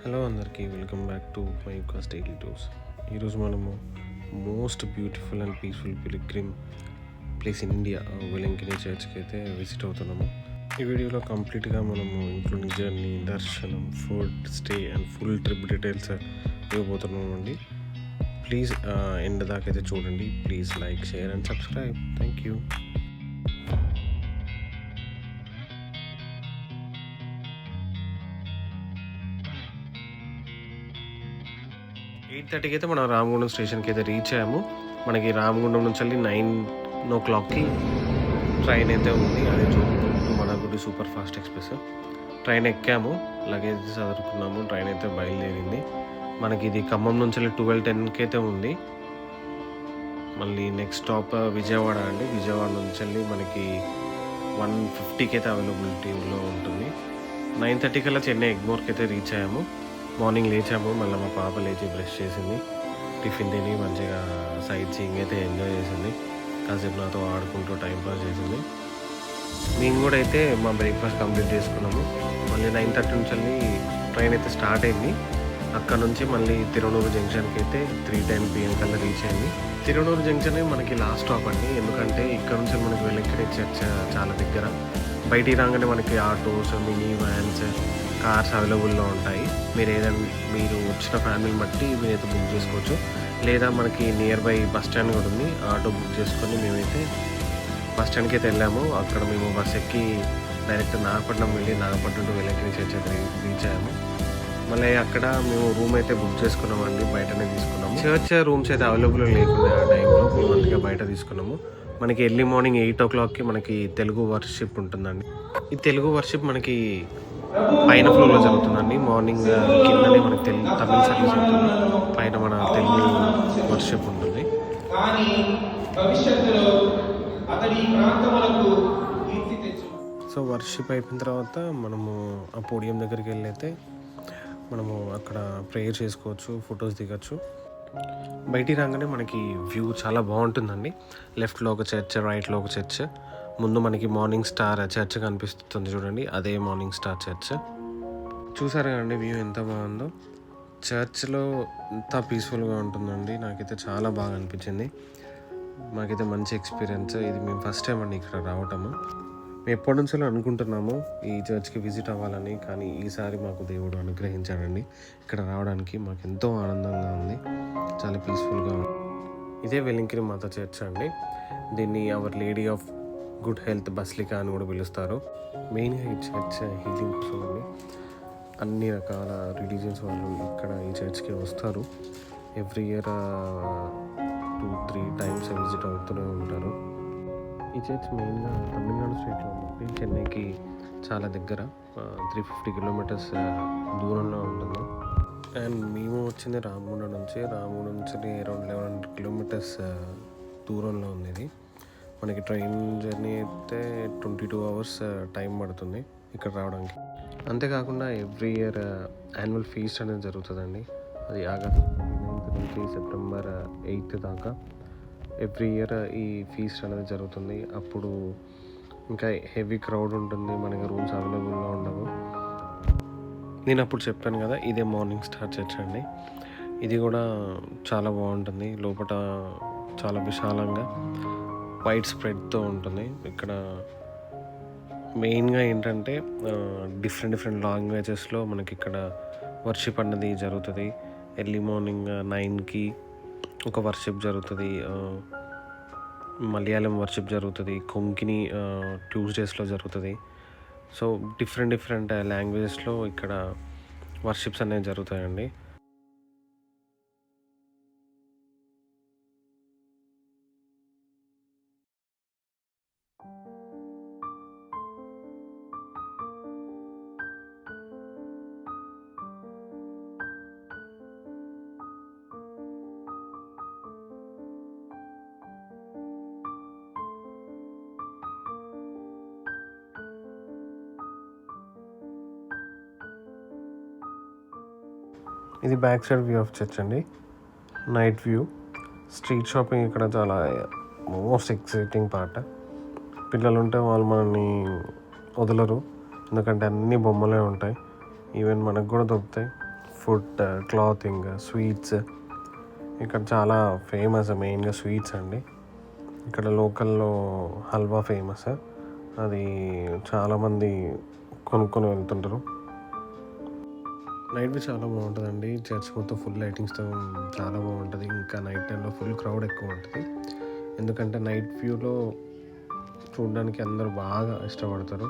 Hello అందరికీ welcome back to my Yukas daily tours. ఈరోజు మనము most beautiful and peaceful pilgrim place in India Velankanni చర్చ్కి అయితే visit అవుతున్నాము. ఈ వీడియోలో కంప్లీట్గా మనము ఇంక్లూడింగ్ జర్నీ, దర్శనం, food, stay and full trip details ఇవ్వబోతున్నాము అండి. ప్లీజ్ ఎండ్ దాకా అయితే చూడండి. Please like, share and subscribe. Thank you. 8:30కి అయితే మనం రామగుండం స్టేషన్కి అయితే రీచ్ అయ్యాము. మనకి రామగుండం నుంచి వెళ్ళి 9 o'clockకి ట్రైన్ అయితే ఉంది. అదే టు మనగుడి సూపర్ ఫాస్ట్ ఎక్స్ప్రెస్ ట్రైన్ ఎక్కాము. లగేజ్ చదువుకున్నాము. ట్రైన్ అయితే బయలుదేరింది. మనకి ఇది ఖమ్మం నుంచి వెళ్ళి 12:10కి అయితే ఉంది. మళ్ళీ నెక్స్ట్ స్టాప్ విజయవాడ అండి. విజయవాడ నుంచి వెళ్ళి మనకి 1:50కి అయితే అవైలబిలిటీలో ఉంటుంది. 9:30 కల్లా చెన్నై ఎగ్మోర్కి అయితే రీచ్ అయ్యాము. మార్నింగ్ లేచాము. మళ్ళీ మా పాప లేచి బ్రష్ చేసింది, టిఫిన్ తిని మంచిగా సైట్ సీయింగ్ అయితే ఎంజాయ్ చేసింది. కాసేపు నాతో ఆడుకుంటూ టైంపాస్ చేసింది. మేము కూడా అయితే మా బ్రేక్ఫాస్ట్ కంప్లీట్ చేసుకున్నాము. మళ్ళీ 9:30 నుంచి వెళ్ళి ట్రైన్ అయితే స్టార్ట్ అయింది. అక్కడ నుంచి మళ్ళీ తిరువనూరు జంక్షన్కి అయితే 3:10 PM కల్లా రీచ్ అయింది. తిరువనూరు జంక్షన్ మనకి లాస్ట్ స్టాప్ అండి. ఎందుకంటే ఇక్కడ నుంచి మనకి వెలంకిని చర్చ్ చాలా దగ్గర. బయటికి రాగానే మనకి ఆటోస్, మినీ వ్యాన్స్, కార్స్ అవైలబుల్లో ఉంటాయి. మీరు వచ్చిన ఫ్యామిలీని బట్టి మీరైతే బుక్ చేసుకోవచ్చు. లేదా మనకి నియర్ బై బస్ స్టాండ్ కూడా ఉంది. ఆటో బుక్ చేసుకొని మేమైతే బస్ స్టాండ్కి అయితే వెళ్ళాము. అక్కడ మేము బస్ ఎక్కి డైరెక్ట్ నాగపట్నం వెళ్ళి నాగపట్నం టు వెలంకిని చర్చ్ అయితే రీచ్ అయ్యాము. మళ్ళీ అక్కడ మేము రూమ్ అయితే బుక్ చేసుకున్నామండి. బయటనే తీసుకున్నాము. చర్చ్ రూమ్స్ అయితే అవైలబుల్ లేకుండా ఆ టైంలో మేము అందుకే బయట తీసుకున్నాము. మనకి ఎర్లీ మార్నింగ్ 8 o'clockకి మనకి తెలుగు వర్షిప్ ఉంటుందండి. ఈ తెలుగు వర్షిప్ మనకి పైన ఫ్లోర్లో జరుగుతుందండి. మార్నింగ్ కిందనే మనకి తమిళ సర్వీస్ ఉంటుంది. పైన మన తెలుగు వర్షిప్ ఉంటుంది. సో వర్షిప్ అయిపోయిన తర్వాత మనము ఆ పోడియం దగ్గరికి వెళ్ళి అయితే మనము అక్కడ ప్రేయర్ చేసుకోవచ్చు, ఫొటోస్ దిగచ్చు. బయటికి రాగానే మనకి వ్యూ చాలా బాగుంటుందండి. లెఫ్ట్లో ఒక చర్చ్, రైట్లో ఒక చర్చ్. ముందు మనకి మార్నింగ్ స్టార్ చర్చ్ కనిపిస్తుంది చూడండి, అదే మార్నింగ్ స్టార్ చర్చ్. చూసారు కదండి వ్యూ ఎంత బాగుందో. చర్చ్లో ఎంత పీస్ఫుల్గా ఉంటుందండి. నాకైతే చాలా బాగా అనిపించింది. మాకైతే మంచి ఎక్స్పీరియన్స్. ఇది మేము ఫస్ట్ టైం అండి ఇక్కడ రావటము. మేము ఎప్పటి నుంచో అనుకుంటున్నాము ఈ చర్చ్కి విజిట్ అవ్వాలని, కానీ ఈసారి మాకు దేవుడు అనుగ్రహించాడండి ఇక్కడ రావడానికి. మాకు ఎంతో ఆనందంగా ఉంది, చాలా పీస్ఫుల్గా ఉంది. ఇదే వెలంకిని మాత చర్చ్ అండి. దీన్ని our lady of good health basilica అని కూడా పిలుస్తారు. మెయిన్గా ఈ చర్చ్ హీలింగ్ కోసం అండి. అన్ని రకాల రిలీజియన్స్ వాళ్ళు ఇక్కడ ఈ చర్చ్కి వస్తారు. ఎవ్రీ ఇయర్ 2-3 times విజిట్ అవుతూనే ఉంటారు. ఈ చర్చ్ మెయిన్గా తమిళనాడు స్టేట్లో ఉంది. చెన్నైకి చాలా దగ్గర, 350 kilometers దూరంలో ఉంటుంది. అండ్ మేము వచ్చింది రామగుండం నుంచి అరౌండ్ 1100 kilometers దూరంలో ఉంది. ఇది మనకి ట్రైన్ జర్నీ అయితే 22 hours టైం పడుతుంది ఇక్కడ రావడానికి. అంతేకాకుండా ఎవ్రీ ఇయర్ యాన్యువల్ ఫీస్ట్ అనేది జరుగుతుందండి. అది ఆగస్ట్ 29th నుంచి సెప్టెంబర్ 8th దాకా ఎవ్రీ ఇయర్ ఈ ఫీస్ట్ అనేది జరుగుతుంది. అప్పుడు ఇంకా హెవీ క్రౌడ్ ఉంటుంది. మనకి రూమ్స్ అవైలబుల్గా ఉండవు. నేను అప్పుడు చెప్పాను కదా, ఇదే మార్నింగ్ స్టార్ చర్చ్ అండి. ఇది కూడా చాలా బాగుంటుంది. లోపల చాలా విశాలంగా వైడ్ స్ప్రెడ్తో ఉంటుంది. ఇక్కడ మెయిన్గా ఏంటంటే డిఫరెంట్ లాంగ్వేజెస్లో మనకి ఇక్కడ వర్షిప్ అన్నది జరుగుతుంది. ఎర్లీ మార్నింగ్ 9కి ఒక వర్షిప్ జరుగుతుంది. మలయాళం వర్షిప్ జరుగుతుంది. కొంకిని ట్యూస్డేస్లో జరుగుతుంది. సో డిఫరెంట్ లాంగ్వేజెస్లో ఇక్కడ వర్షిప్స్ అనేవి జరుగుతాయండి. ఇది back side view of church అండి. Night view. స్ట్రీట్ షాపింగ్ ఇక్కడ చాలా మోస్ట్ ఎక్సైటింగ్ పార్ట్. పిల్లలు ఉంటే వాళ్ళు మనల్ని వదలరు, ఎందుకంటే అన్ని బొమ్మలే ఉంటాయి. ఈవెన్ మనకు కూడా దొరుకుతాయి. Food, clothing, sweets. ఇక్కడ చాలా ఫేమస్ మెయిన్గా స్వీట్స్ అండి. ఇక్కడ లోకల్లో హల్వా ఫేమస్. అది చాలామంది కొనుక్కొని వెళ్తుంటారు. నైట్ వ్యూ చాలా బాగుంటుందండి. చర్చ్ మొత్తం ఫుల్ లైటింగ్స్తో చాలా బాగుంటుంది. ఇంకా నైట్ టైంలో ఫుల్ క్రౌడ్ ఎక్కువ ఉంటుంది. ఎందుకంటే నైట్ వ్యూలో చూడడానికి అందరూ బాగా ఇష్టపడతారు.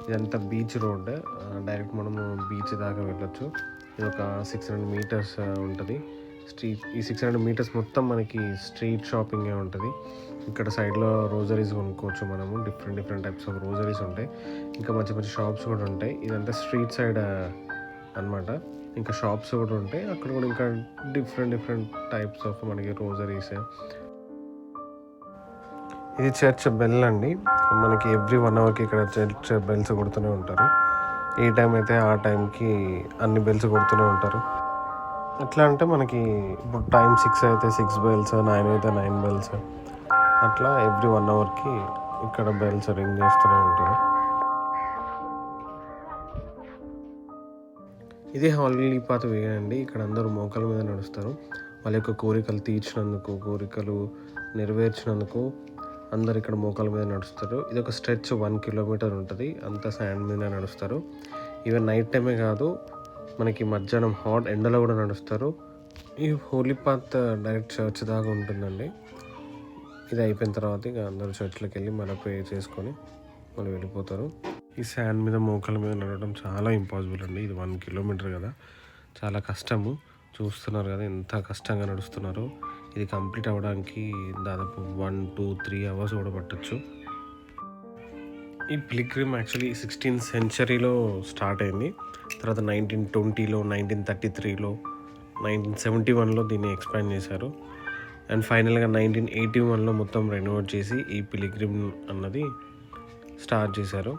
ఇదంతా బీచ్ రోడ్. డైరెక్ట్ మనము బీచ్ దాకా వెళ్ళొచ్చు. ఇది ఒక 600 మీటర్స్ ఉంటుంది స్ట్రీట్. ఈ 600 మీటర్స్ మొత్తం మనకి స్ట్రీట్ షాపింగే ఉంటుంది. ఇక్కడ సైడ్లో రోజరీస్ కొనుక్కోవచ్చు మనము. డిఫరెంట్ టైప్స్ ఆఫ్ రోజరీస్ ఉంటాయి. ఇంకా మంచి మంచి షాప్స్ కూడా ఉంటాయి. ఇదంతా స్ట్రీట్ సైడ్ అన్నమాట. ఇంకా షాప్స్ కూడా ఉంటాయి. అక్కడ కూడా ఇంకా డిఫరెంట్ టైప్స్ ఆఫ్ మనకి రోజరీస్. ఇది చర్చ్ బెల్ అండి. మనకి ఎవ్రీ 1 అవర్కి ఇక్కడ చర్చ్ బెల్స్ కొడుతూనే ఉంటారు. ఏ టైం అయితే ఆ టైంకి అన్ని బెల్స్ కొడుతూనే ఉంటారు. ఎట్లా అంటే మనకి ఇప్పుడు టైం 6 అయితే 6 బెల్స్, 9 అయితే 9 బెల్స్, అట్లా ఎవ్రీ 1 అవర్కి ఇక్కడ బెల్స్ రింగ్ చేస్తూనే ఉంటారు. ఇది హోలీ పాత్ వే అండి. ఇక్కడ అందరూ మోకాల మీద నడుస్తారు. వాళ్ళ యొక్క కోరికలు తీర్చినందుకు, కోరికలు నెరవేర్చినందుకు అందరు ఇక్కడ మోకాల మీద నడుస్తారు. ఇది ఒక స్ట్రెచ్ 1 కిలోమీటర్ ఉంటుంది. అంతా శాండ్ మీద నడుస్తారు. ఈవెన్ నైట్ టైమే కాదు, మనకి మధ్యాహ్నం హాట్ ఎండలో కూడా నడుస్తారు. ఈ హోలీ పాత్ డైరెక్ట్ చర్చ్ దాకా ఉంటుందండి. ఇది అయిపోయిన తర్వాత ఇక అందరూ చర్చ్లోకి వెళ్ళి మళ్ళీ ప్రేయర్ చేసుకొని మళ్ళీ వెళ్ళిపోతారు. ఈ శాండ్ మీద మోకాల మీద నడవడం చాలా ఇంపాసిబుల్ అండి. ఇది 1 కిలోమీటర్ కదా, చాలా కష్టము. చూస్తున్నారు కదా ఎంత కష్టంగా నడుస్తున్నారో. ఇది కంప్లీట్ అవ్వడానికి దాదాపు 1, 2, 3 అవర్స్ కూడా పట్టచ్చు. ఈ పిల్గ్రిమ్ యాక్చువల్లీ 16th సెంచరీలో స్టార్ట్ అయింది. తర్వాత 1920లో, 1933లో, 1971లో దీన్ని ఎక్స్పాండ్ చేశారు. అండ్ ఫైనల్గా 1981లో మొత్తం రెనోవేట్ చేసి ఈ పిల్గ్రిమ్ అన్నది స్టార్ట్ చేశారు.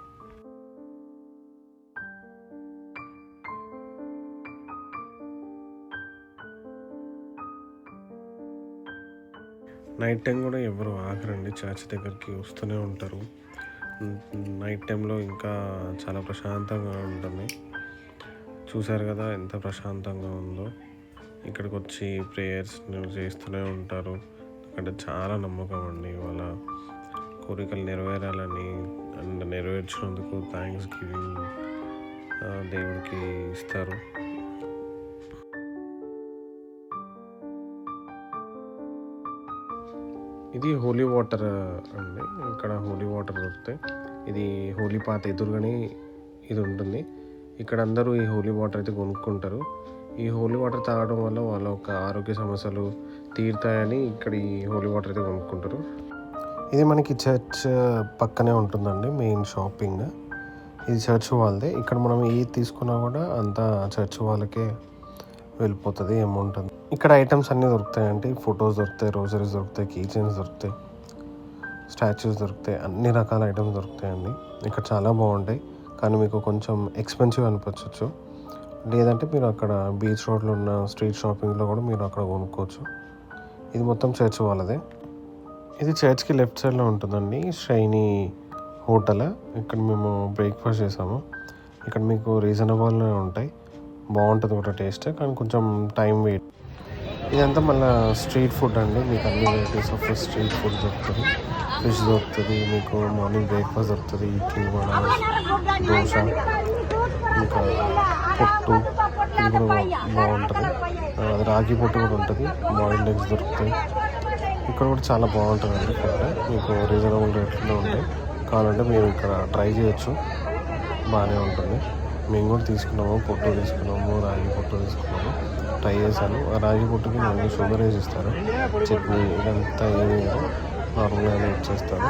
నైట్ టైం కూడా ఎవరు ఆగరండి, చర్చ్ దగ్గరికి వస్తూనే ఉంటారు. నైట్ టైంలో ఇంకా చాలా ప్రశాంతంగా ఉంటుంది. చూశారు కదా ఎంత ప్రశాంతంగా ఉందో. ఇక్కడికి వచ్చి ప్రేయర్స్ చేస్తూనే ఉంటారు. అక్కడ చాలా నమ్మకం అండి. వాళ్ళ కోరికలు నెరవేరాలని అండ్ నెరవేర్చినందుకు థ్యాంక్స్ గివింగ్ దేవుడికి ఇస్తారు. ఇది హోలీ వాటర్ అండి. ఇక్కడ హోలీ వాటర్ దొరుకుతాయి. ఇది హోలీ పాత్ ఎదురుగానే ఇది ఉంటుంది. ఇక్కడ అందరూ ఈ హోలీ వాటర్ అయితే కొనుక్కుంటారు. ఈ హోలీ వాటర్ తాగడం వల్ల వాళ్ళ ఒక ఆరోగ్య సమస్యలు తీరుతాయని ఇక్కడ ఈ హోలీ వాటర్ అయితే కొనుక్కుంటారు. ఇది మనకి చర్చ్ పక్కనే ఉంటుందండి మెయిన్ షాపింగ్. ఇది చర్చ్ వాళ్ళదే. ఇక్కడ మనం ఏది తీసుకున్నా కూడా అంతా చర్చ్ వాళ్ళకే వెళ్ళిపోతుంది అమౌంట్. ఇక్కడ ఐటమ్స్ అన్నీ దొరుకుతాయండి. ఫొటోస్ దొరుకుతాయి, రోజరీస్ దొరుకుతాయి, కీ చైన్స్ దొరుకుతాయి, స్టాచ్యూస్ దొరుకుతాయి, అన్ని రకాల ఐటమ్స్ దొరుకుతాయండి. ఇక్కడ చాలా బాగుంటాయి. కానీ మీకు కొంచెం ఎక్స్పెన్సివ్ అనిపించవచ్చు. లేదంటే మీరు అక్కడ బీచ్ రోడ్లో ఉన్న స్ట్రీట్ షాపింగ్లో కూడా మీరు అక్కడ కొనుక్కోవచ్చు. ఇది మొత్తం చర్చ్ వాళ్ళదే. ఇది చర్చ్కి లెఫ్ట్ సైడ్లో ఉంటుందండి షైనీ హోటల్. ఇక్కడ మేము బ్రేక్ఫాస్ట్ చేసాము. ఇక్కడ మీకు రీజనబుల్గా ఉంటాయి, బాగుంటుంది కూడా టేస్ట్, కానీ కొంచెం టైం వెయిట్. ఇదంతా మళ్ళీ స్ట్రీట్ ఫుడ్ అండి. మీకు అన్ని వెరైటీస్ ఆఫ్ స్ట్రీట్ ఫుడ్ దొరుకుతుంది. ఫిష్ దొరుకుతుంది, మీకు మార్నింగ్ బ్రేక్ఫాస్ట్ దొరుకుతుంది, ఇడ్లీ, వడ, దోశ, ఇంకా పొట్టు, ఇది కూడా బాగుంటుంది. అది రాగి పొట్టు కూడా ఉంటుంది. బాయిల్డ్ ఎగ్స్ దొరుకుతాయి. ఇక్కడ కూడా చాలా బాగుంటుందండి ఫుడ్. మీకు రీజనబుల్ రేట్లో ఉంటాయి. కావాలంటే మీరు ఇక్కడ ట్రై చేయొచ్చు, బాగానే ఉంటుంది. మేము కూడా తీసుకున్నాము, పొట్టు తీసుకున్నాము, రాగి పొట్టు తీసుకున్నాము, ట్రై చేశాను. ఆ రాగి పొట్టుకి మళ్ళీ షుగర్ వేసి ఇస్తారు. చట్నీ ఇదంతా ఏమి నార్మల్గానే ఇచ్చేస్తారు.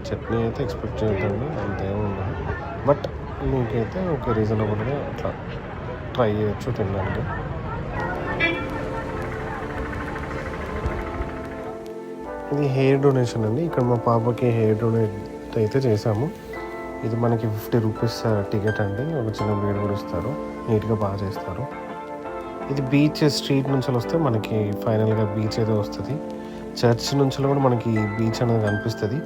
చట్నీ అయితే ఎక్స్పెక్ట్ చేయొద్దండి, అంతేమీ ఉండదు. బట్ మీకైతే ఒక రీజనబుల్గా అట్లా ట్రై చేయొచ్చు తినడానికి. ఇది హెయిర్ డొనేషన్ అండి. ఇక్కడ మా పాపకి హెయిర్ డొనేట్ అయితే చేశాము. ఇది మనకి 50 రూపీస్ టికెట్ అండి. ఒక చిన్న బీడ్ కూడా ఇస్తారు, నీట్గా బాగా చేస్తారు. ఇది బీచ్ స్ట్రీట్ నుంచి వస్తే మనకి ఫైనల్గా బీచ్ అయితే వస్తుంది. చర్చ్ నుంచి కూడా మనకి బీచ్ అనేది కనిపిస్తుంది.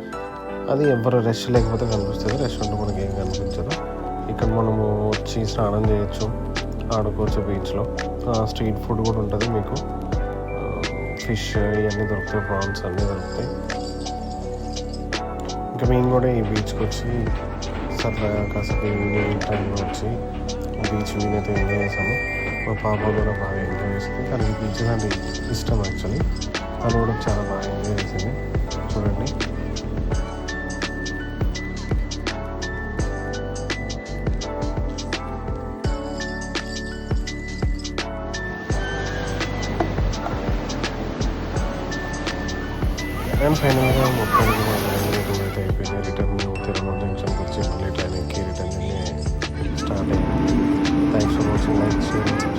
అది ఎవరు రష్ లేకపోతే కనిపిస్తుంది, రష్ ఉంటే మనకి ఏం కనిపించదు. ఇక్కడ మనము వచ్చి స్నానం చేయొచ్చు, ఆడుకోవచ్చు బీచ్లో. స్ట్రీట్ ఫుడ్ కూడా ఉంటుంది మీకు. ఫిష్ ఇవన్నీ దొరుకుతాయి, ప్రాన్స్ అన్నీ దొరుకుతాయి. ఇంకా మేము కూడా ఈ బీచ్కి వచ్చి సరదాగా కాసేపు ఈవినింగ్ టైంలో వచ్చి బీచ్ నేనైతే ఎంజాయ్ చేశాను. మా పాప కూడా బాగా ఎంజాయ్ చేసింది. తనకి బీచెస్ అంటే ఇష్టం యాక్చువల్లీ. తను కూడా చాలా బాగా ఎంజాయ్ చేసింది. చూడండి, అండ్ ఫైనల్గా మొత్తానికి మా టూర్ అయితే అయిపోయింది. రిటర్న్ తిరుమల జంక్షన్కి వచ్చి మళ్ళీ ట్రైన్ ఎక్కి రిటర్న్ స్టార్ట్ అయ్యింది. Thanks for watching. Like, share,